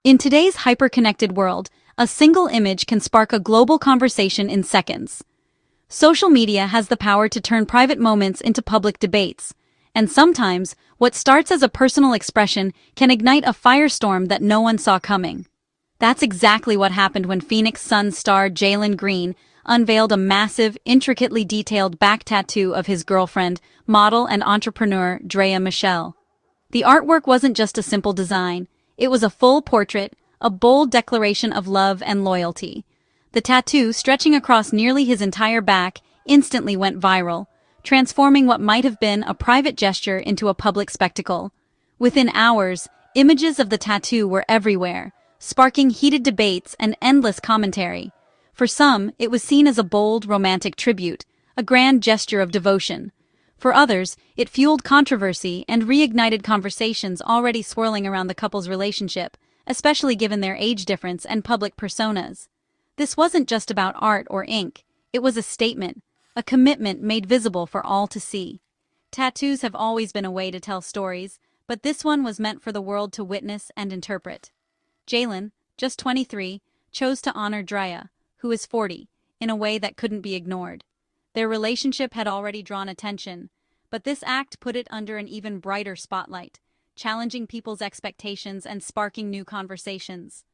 In today's hyper-connected world, a single image can spark a global conversation in seconds. Social media has the power to turn private moments into public debates, and sometimes, what starts as a personal expression can ignite a firestorm that no one saw coming. That's exactly what happened when Phoenix Suns star Jalen Green unveiled a massive, intricately detailed back tattoo of his girlfriend, model and entrepreneur Draya Michele. The artwork wasn't just a simple design, it was a full portrait, a bold declaration of love and loyalty. The tattoo, stretching across nearly his entire back, instantly went viral, transforming what might have been a private gesture into a public spectacle. Within hours, images of the tattoo were everywhere, sparking heated debates and endless commentary. For some, it was seen as a bold, romantic tribute, a grand gesture of devotion. For others, it fueled controversy and reignited conversations already swirling around the couple's relationship, especially given their age difference and public personas. This wasn't just about art or ink, it was a statement, a commitment made visible for all to see. Tattoos have always been a way to tell stories, but this one was meant for the world to witness and interpret. Jalen, just 23, chose to honor Draya, who is 40, in a way that couldn't be ignored. Their relationship had already drawn attention, but this act put it under an even brighter spotlight, challenging people's expectations and sparking new conversations.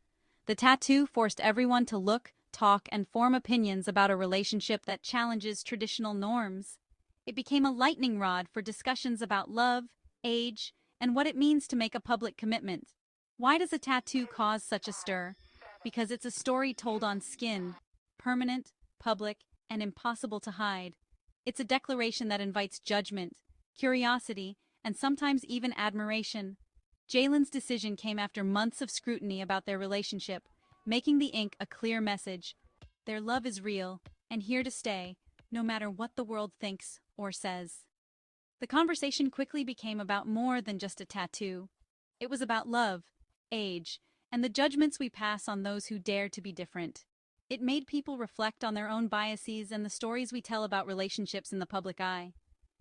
The tattoo forced everyone to look, talk, and form opinions about a relationship that challenges traditional norms. It became a lightning rod for discussions about love, age, and what it means to make a public commitment. Why does a tattoo cause such a stir? Because it's a story told on skin, permanent, public, and impossible to hide. It's a declaration that invites judgment, curiosity, and sometimes even admiration. Jalen's decision came after months of scrutiny about their relationship, making the ink a clear message. Their love is real, and here to stay, no matter what the world thinks or says. The conversation quickly became about more than just a tattoo. It was about love, age, and the judgments we pass on those who dare to be different. It made people reflect on their own biases and the stories we tell about relationships in the public eye.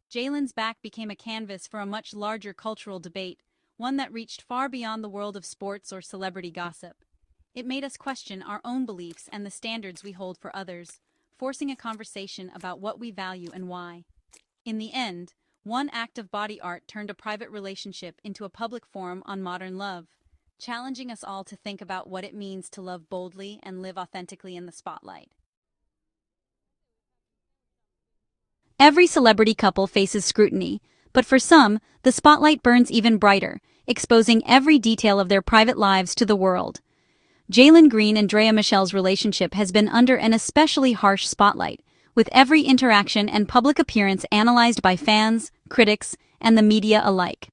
Jalen's back became a canvas for a much larger cultural debate, one that reached far beyond the world of sports or celebrity gossip. It made us question our own beliefs and the standards we hold for others, forcing a conversation about what we value and why. In the end, one act of body art turned a private relationship into a public forum on modern love, challenging us all to think about what it means to love boldly and live authentically in the spotlight. Every celebrity couple faces scrutiny, but for some, the spotlight burns even brighter, exposing every detail of their private lives to the world. Jalen Green and Draya Michele's relationship has been under an especially harsh spotlight, with every interaction and public appearance analyzed by fans, critics, and the media alike.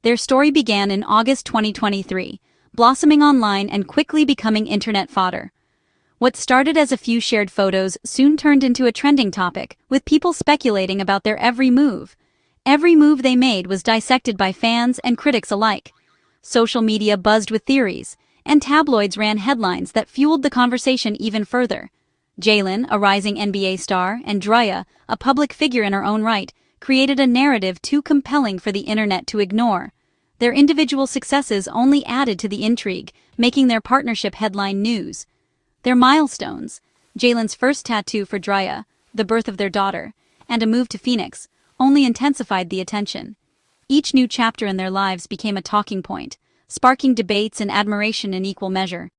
Their story began in August 2023, blossoming online and quickly becoming internet fodder. What started as a few shared photos soon turned into a trending topic, with people speculating about their every move. Every move they made was dissected by fans and critics alike. Social media buzzed with theories, and tabloids ran headlines that fueled the conversation even further. Jalen, a rising NBA star, and Draya, a public figure in her own right, created a narrative too compelling for the internet to ignore. Their individual successes only added to the intrigue, making their partnership headline news. Their milestones, Jalen's first tattoo for Draya, the birth of their daughter, and a move to Phoenix, only intensified the attention. Each new chapter in their lives became a talking point, sparking debates and admiration in equal measure.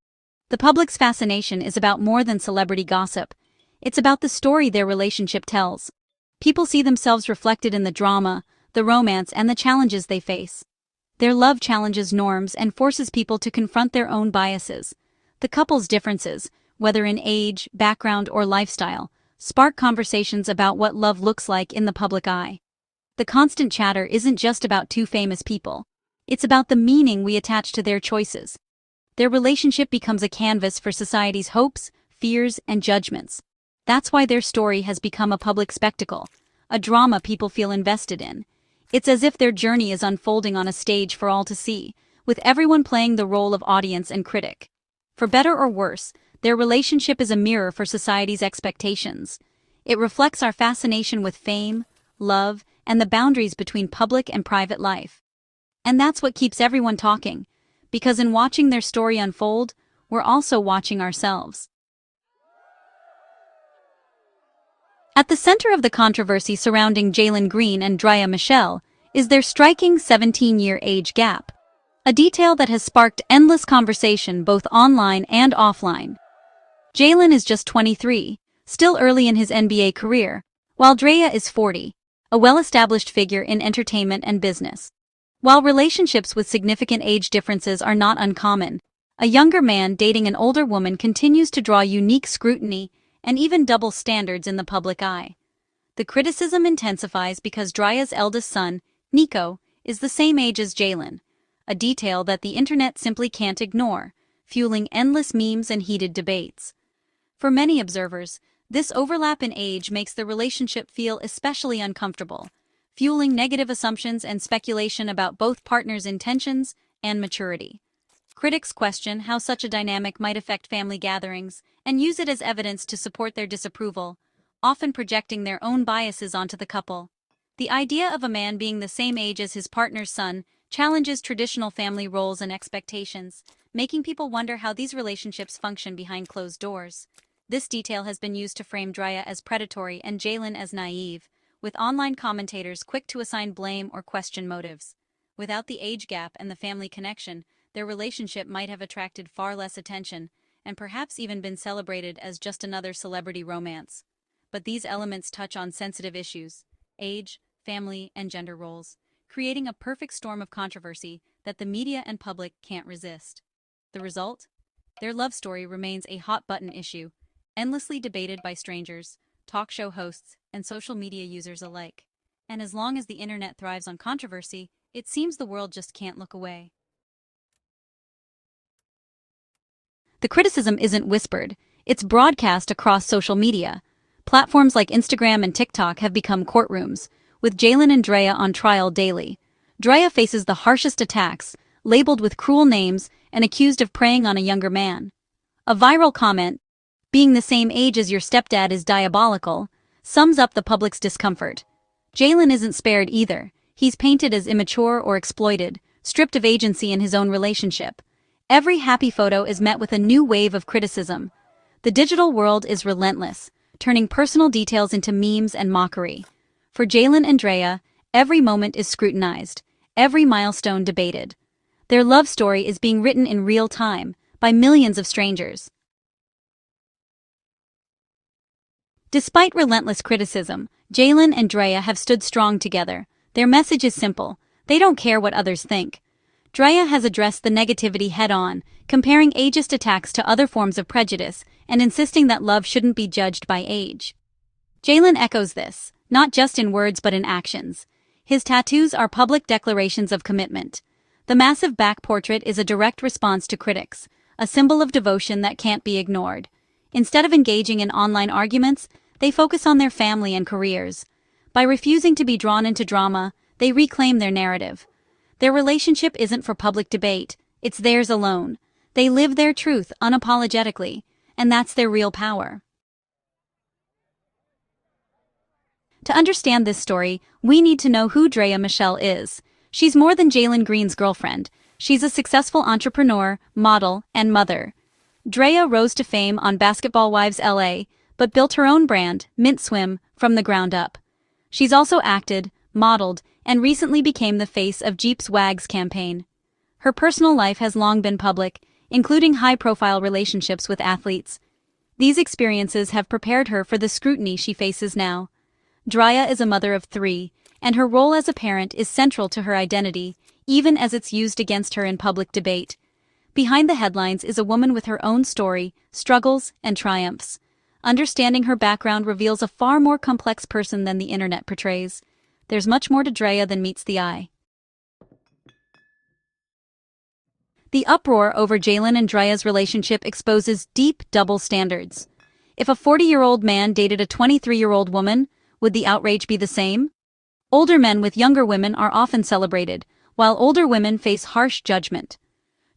The public's fascination is about more than celebrity gossip. It's about the story their relationship tells. People see themselves reflected in the drama, the romance, and the challenges they face. Their love challenges norms and forces people to confront their own biases. The couple's differences, whether in age, background, or lifestyle, spark conversations about what love looks like in the public eye. The constant chatter isn't just about two famous people. It's about the meaning we attach to their choices. Their relationship becomes a canvas for society's hopes, fears, and judgments. That's why their story has become a public spectacle, a drama people feel invested in. It's as if their journey is unfolding on a stage for all to see, with everyone playing the role of audience and critic. For better or worse, their relationship is a mirror for society's expectations. It reflects our fascination with fame, love, and the boundaries between public and private life. And that's what keeps everyone talking. because in watching their story unfold, we're also watching ourselves. At the center of the controversy surrounding Jalen Green and Draya Michele is their striking 17-year age gap, a detail that has sparked endless conversation both online and offline. Jalen is just 23, still early in his NBA career, while Draya is 40, a well-established figure in entertainment and business. While relationships with significant age differences are not uncommon, a younger man dating an older woman continues to draw unique scrutiny and even double standards in the public eye. The criticism intensifies because Draya's eldest son, Nico, is the same age as Jalen, a detail that the internet simply can't ignore, fueling endless memes and heated debates. For many observers, this overlap in age makes the relationship feel especially uncomfortable, fueling negative assumptions and speculation about both partners' intentions and maturity. Critics question how such a dynamic might affect family gatherings and use it as evidence to support their disapproval, often projecting their own biases onto the couple. The idea of a man being the same age as his partner's son challenges traditional family roles and expectations, making people wonder how these relationships function behind closed doors. This detail has been used to frame Draya as predatory and Jalen as naive, with online commentators quick to assign blame or question motives. Without the age gap and the family connection, their relationship might have attracted far less attention, and perhaps even been celebrated as just another celebrity romance. But these elements touch on sensitive issues: age, family, and gender roles, creating a perfect storm of controversy that the media and public can't resist. The result? Their love story remains a hot-button issue, endlessly debated by strangers, talk show hosts, and social media users alike. And as long as the internet thrives on controversy, it seems the world just can't look away. The criticism isn't whispered, it's broadcast across social media. Platforms like Instagram and TikTok have become courtrooms, with Jalen and Draya on trial daily. Draya faces the harshest attacks, labeled with cruel names and accused of preying on a younger man. A viral comment, "Being the same age as your stepdad is diabolical," sums up the public's discomfort. Jalen isn't spared either. He's painted as immature or exploited, stripped of agency in his own relationship. Every happy photo is met with a new wave of criticism. The digital world is relentless, turning personal details into memes and mockery. For Jalen and Draya, every moment is scrutinized, every milestone debated. Their love story is being written in real time, by millions of strangers. Despite relentless criticism, Jalen and Draya have stood strong together. Their message is simple: they don't care what others think. Draya has addressed the negativity head-on, comparing ageist attacks to other forms of prejudice and insisting that love shouldn't be judged by age. Jalen echoes this, not just in words but in actions. His tattoos are public declarations of commitment. The massive back portrait is a direct response to critics, a symbol of devotion that can't be ignored. Instead of engaging in online arguments, they focus on their family and careers. By refusing to be drawn into drama, they reclaim their narrative. Their relationship isn't for public debate, it's theirs alone. They live their truth unapologetically, and that's their real power. To understand this story, we need to know who Draya Michele is. She's more than Jalen Green's girlfriend. She's a successful entrepreneur, model, and mother. Draya rose to fame on Basketball Wives LA, but built her own brand, Mint Swim, from the ground up. She's also acted, modeled, and recently became the face of Jeep's Wags campaign. Her personal life has long been public, including high-profile relationships with athletes. These experiences have prepared her for the scrutiny she faces now. Draya is a mother of 3, and her role as a parent is central to her identity, even as it's used against her in public debate. Behind the headlines is a woman with her own story, struggles, and triumphs. Understanding her background reveals a far more complex person than the internet portrays. There's much more to Draya than meets the eye. The uproar over Jalen and Draya's relationship exposes deep double standards. If a 40-year-old man dated a 23-year-old woman, would the outrage be the same? Older men with younger women are often celebrated, while older women face harsh judgment.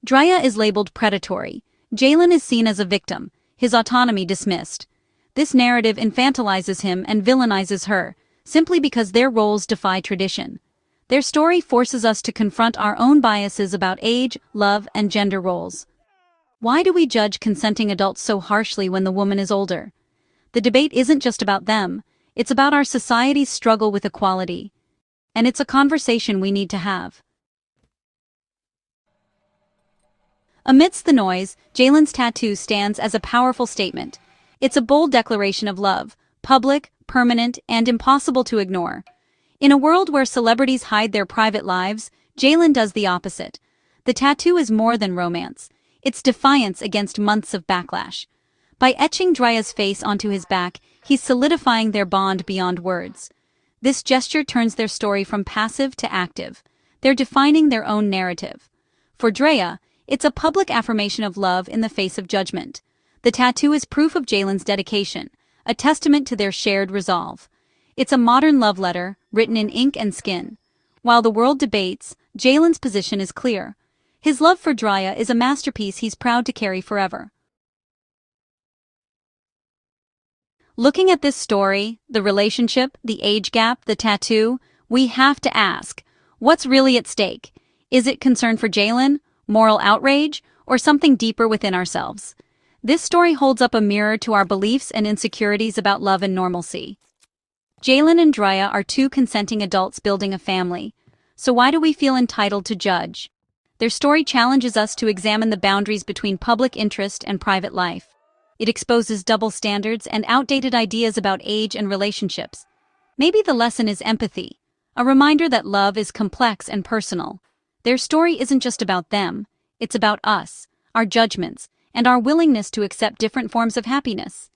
Draya is labeled predatory. Jalen is seen as a victim, his autonomy dismissed. This narrative infantilizes him and villainizes her, simply because their roles defy tradition. Their story forces us to confront our own biases about age, love, and gender roles. Why do we judge consenting adults so harshly when the woman is older? The debate isn't just about them, it's about our society's struggle with equality. And it's a conversation we need to have. Amidst the noise, Jalen's tattoo stands as a powerful statement. It's a bold declaration of love, public, permanent, and impossible to ignore. In a world where celebrities hide their private lives, Jalen does the opposite. The tattoo is more than romance. It's defiance against months of backlash. By etching Draya's face onto his back, he's solidifying their bond beyond words. This gesture turns their story from passive to active. They're defining their own narrative. For Draya, it's a public affirmation of love in the face of judgment. The tattoo is proof of Jalen's dedication, a testament to their shared resolve. It's a modern love letter, written in ink and skin. While the world debates, Jalen's position is clear. His love for Draya is a masterpiece he's proud to carry forever. Looking at this story, the relationship, the age gap, the tattoo, we have to ask, what's really at stake? Is it concern for Jalen, moral outrage, or something deeper within ourselves? This story holds up a mirror to our beliefs and insecurities about love and normalcy. Jalen and Draya are two consenting adults building a family. So why do we feel entitled to judge? Their story challenges us to examine the boundaries between public interest and private life. It exposes double standards and outdated ideas about age and relationships. Maybe the lesson is empathy, a reminder that love is complex and personal. Their story isn't just about them, it's about us, our judgments, and our willingness to accept different forms of happiness.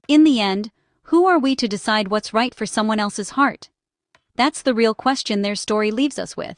In the end, who are we to decide what's right for someone else's heart? That's the real question their story leaves us with.